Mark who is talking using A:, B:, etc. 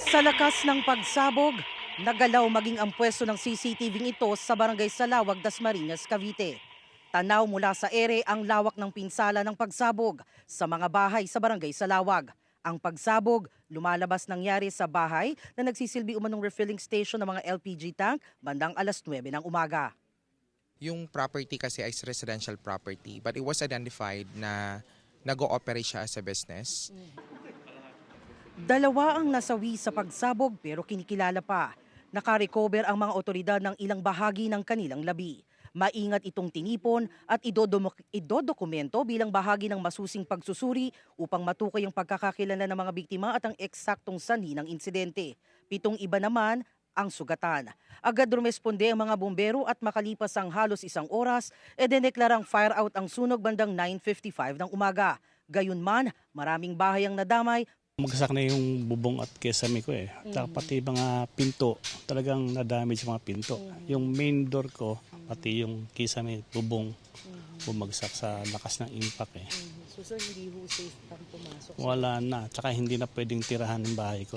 A: Sa lakas ng pagsabog, nagalaw maging ang pwesto ng CCTV ito sa Barangay Salawag, Dasmariñas, Cavite. Tanaw mula sa ere ang lawak ng pinsala ng pagsabog sa mga bahay sa Barangay Salawag. Ang pagsabog lumalabas nangyari sa bahay na nagsisilbi umanong refilling station ng mga LPG tank bandang alas 9 ng umaga.
B: Yung property kasi is residential property but it was identified na nag-ooperate siya as a business.
A: Dalawa ang nasawi sa pagsabog pero kinikilala pa. Nakarecover ang mga otoridad ng ilang bahagi ng kanilang labi. Maingat itong tinipon at idodokumento bilang bahagi ng masusing pagsusuri upang matukoy ang pagkakakilala ng mga biktima at ang eksaktong sanhi ng insidente. 7 iba naman ang sugatan. Agad rumesponde ang mga bumbero at makalipas ang halos 1 oras, dineklarang fire out ang sunog bandang 9:55 ng umaga. Gayunman, maraming bahay ang nadamay.
C: Magkasak na yung bubong at kesame ko eh. Pati mga pinto, talagang na-damage yung mga pinto. Yung main door ko, pati yung kesame, bubong, bumagsak sa lakas ng impact eh.
A: So sir, hindi ho safe pang pumasok?
C: Wala na, tsaka hindi na pwedeng tirahan ng bahay ko.